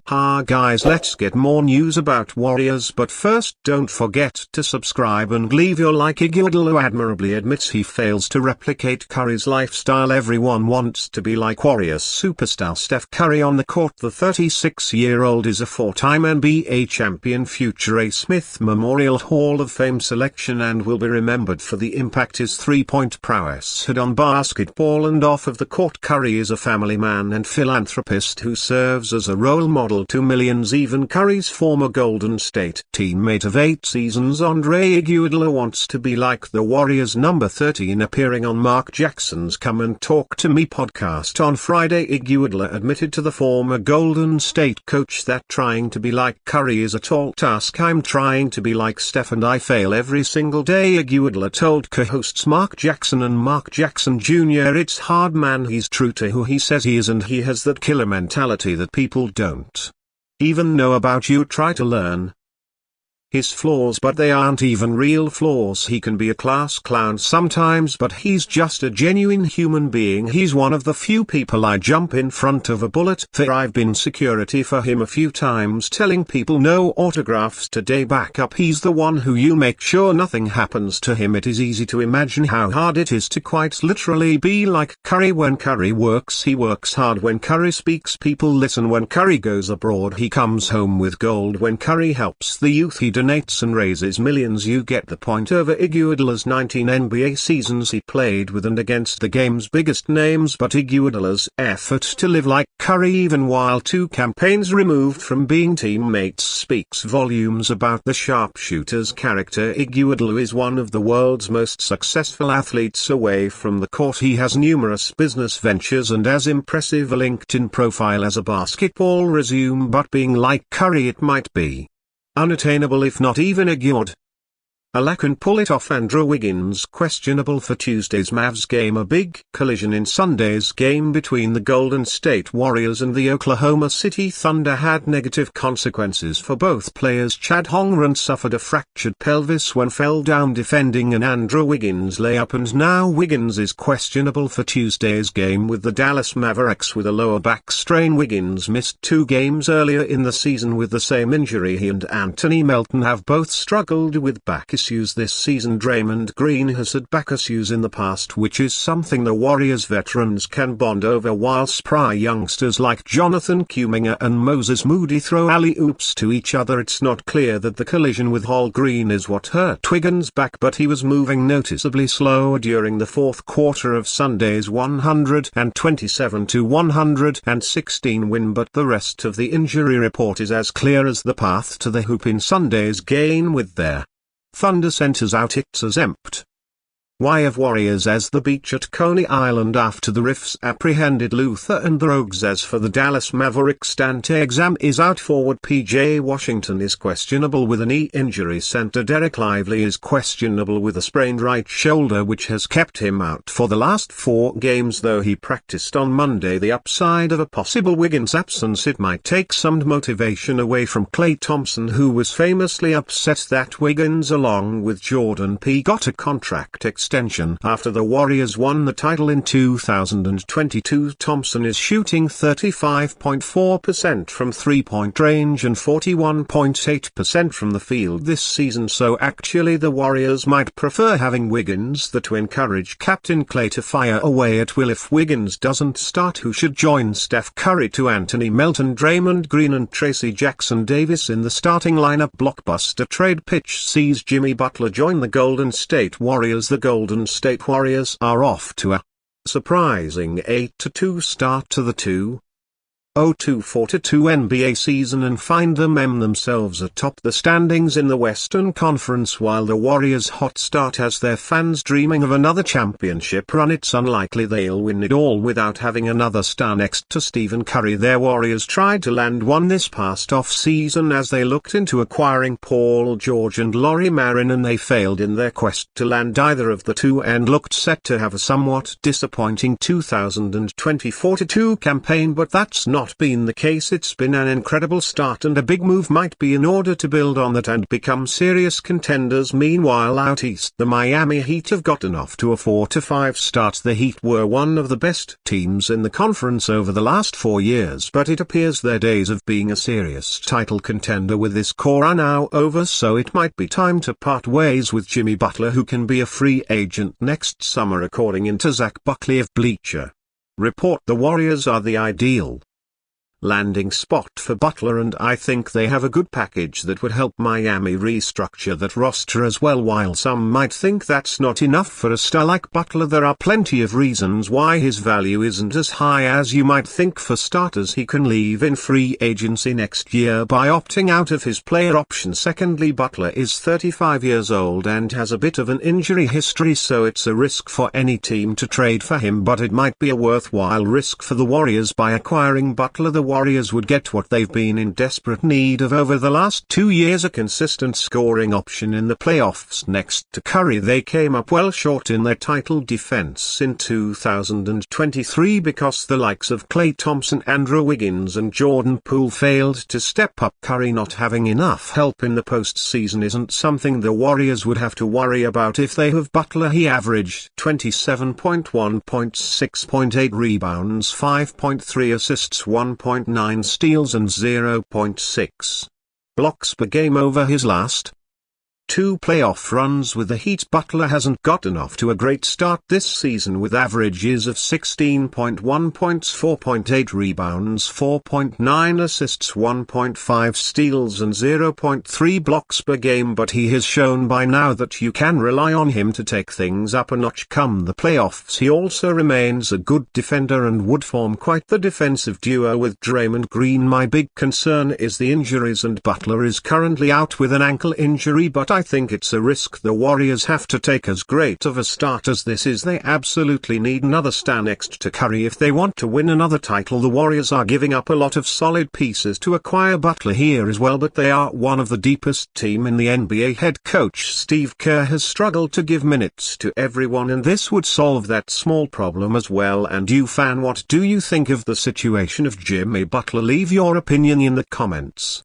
Ha guys, let's get more news about Warriors, but first don't forget to subscribe and leave your like. Iguodala admirably admits he fails to replicate Curry's lifestyle. Everyone wants to be like Warriors superstar Steph Curry on the court. The 36-year-old is a four-time NBA champion, future A. Smith Memorial Hall of Fame selection, and will be remembered for the impact his three-point prowess had on basketball and off of the court. Curry is a family man and philanthropist who serves as a role model to millions. Even Curry's former Golden State teammate of 8 seasons Andre Iguodala wants to be like the Warriors' number 13. Appearing on Mark Jackson's Come and Talk to Me podcast on Friday, Iguodala admitted to the former Golden State coach that trying to be like Curry is a tall task. I'm trying to be like Steph and I fail every single day, Iguodala told co-hosts Mark Jackson and Mark Jackson Jr. It's hard, man. He's true to who he says he is, and he has that killer mentality that people don't even know about. You try to learn his flaws, but they aren't even real flaws. He can be a class clown sometimes, but he's just a genuine human being. He's one of the few people I jump in front of a bullet for. I've been security for him a few times, telling people no autographs today. Back up. He's the one who you make sure nothing happens to him. It is easy to imagine how hard it is to quite literally be like Curry. When Curry works, he works hard. When Curry speaks, people listen. When Curry goes abroad, he comes home with gold. When Curry helps the youth, he donates and raises millions. You get the point. Over Iguodala's 19 NBA seasons he played with and against the game's biggest names, but Iguodala's effort to live like Curry even while 2 campaigns removed from being teammates speaks volumes about the sharpshooter's character. Iguodala is one of the world's most successful athletes away from the court. He has numerous business ventures and as impressive a LinkedIn profile as a basketball resume, but being like Curry, it might be unattainable if not even Iguodala can pull it off. Andrew Wiggins questionable for Tuesday's Mavs game. A big collision in Sunday's game between the Golden State Warriors and the Oklahoma City Thunder had negative consequences for both players. Chad Holmgren suffered a fractured pelvis when fell down defending an Andrew Wiggins layup, and now Wiggins is questionable for Tuesday's game with the Dallas Mavericks with a lower back strain. Wiggins missed 2 games earlier in the season with the same injury. He and Anthony Melton have both struggled with back issues this season. Draymond Green has had back issues in the past, which is something the Warriors veterans can bond over, while spry youngsters like Jonathan Kuminga and Moses Moody throw alley-oops to each other. It's not clear that the collision with Hall Green is what hurt Wiggins' back, but he was moving noticeably slower during the fourth quarter of Sunday's 127-116 win, but the rest of the injury report is as clear as the path to the hoop in Sunday's game with their Thunder centers out. It's as empty. Why of Warriors as the beach at Coney Island after the Riffs apprehended Luther and the Rogues. As for the Dallas Mavericks, Dante Exum is out. Forward PJ Washington is questionable with a knee injury. Center Derek Lively is questionable with a sprained right shoulder, which has kept him out for the last 4 games, though he practiced on Monday. The upside of a possible Wiggins absence: it might take some motivation away from Klay Thompson, who was famously upset that Wiggins along with Jordan P got a contract extension after the Warriors won the title in 2022. Thompson is shooting 35.4% from three-point range and 41.8% from the field this season, so actually the Warriors might prefer having Wiggins there to encourage Captain Klay to fire away at will. If Wiggins doesn't start, who should join Steph Curry to Anthony Melton, Draymond Green and Tracy Jackson Davis in the starting lineup? Blockbuster trade pitch sees Jimmy Butler join the Golden State Warriors. The Golden State Warriors are off to a surprising 8-2 start to the 2024-22 NBA season and find themselves atop the standings in the Western Conference, while the Warriors' hot start has their fans dreaming of another championship run. It's unlikely they'll win it all without having another star next to Stephen Curry. Their Warriors tried to land one this past off-season as they looked into acquiring Paul George and Lauri Markkanen. They failed in their quest to land either of the two and looked set to have a somewhat disappointing 2024-22 campaign, but that's not not been the case. It's been an incredible start, and a big move might be in order to build on that and become serious contenders. Meanwhile, out east, the Miami Heat have gotten off to a 4-5 start. The Heat were one of the best teams in the conference over the last 4 years, but it appears their days of being a serious title contender with this core are now over, so it might be time to part ways with Jimmy Butler, who can be a free agent next summer according to Zach Buckley of Bleacher Report. The Warriors are the ideal landing spot for Butler, and I think they have a good package that would help Miami restructure that roster as well. While some might think that's not enough for a star like Butler, there are plenty of reasons why his value isn't as high as you might think. For starters, he can leave in free agency next year by opting out of his player option. Secondly, Butler is 35 years old and has a bit of an injury history, so it's a risk for any team to trade for him, but it might be a worthwhile risk for the Warriors. By acquiring Butler, the Warriors would get what they've been in desperate need of over the last 2 years: a consistent scoring option in the playoffs. Next to Curry, they came up well short in their title defense in 2023 because the likes of Klay Thompson, Andrew Wiggins and Jordan Poole failed to step up. Curry not having enough help in the postseason isn't something the Warriors would have to worry about if they have Butler. He averaged 27.1 points, 6.8 rebounds, 5.3 assists, 1.9 steals and 0.6 blocks per game over his last 2 playoff runs with the Heat. Butler hasn't gotten off to a great start this season with averages of 16.1 points, 4.8 rebounds, 4.9 assists, 1.5 steals and 0.3 blocks per game, but he has shown by now that you can rely on him to take things up a notch come the playoffs. He also remains a good defender and would form quite the defensive duo with Draymond Green. My big concern is the injuries, and Butler is currently out with an ankle injury, but I think it's a risk the Warriors have to take. As great of a start as this is, they absolutely need another star next to Curry if they want to win another title. The Warriors are giving up a lot of solid pieces to acquire Butler here as well, but they are one of the deepest team in the NBA. Head coach Steve Kerr has struggled to give minutes to everyone, and this would solve that small problem as well. And you fan, what do you think of the situation of Jimmy Butler? Leave your opinion in the comments.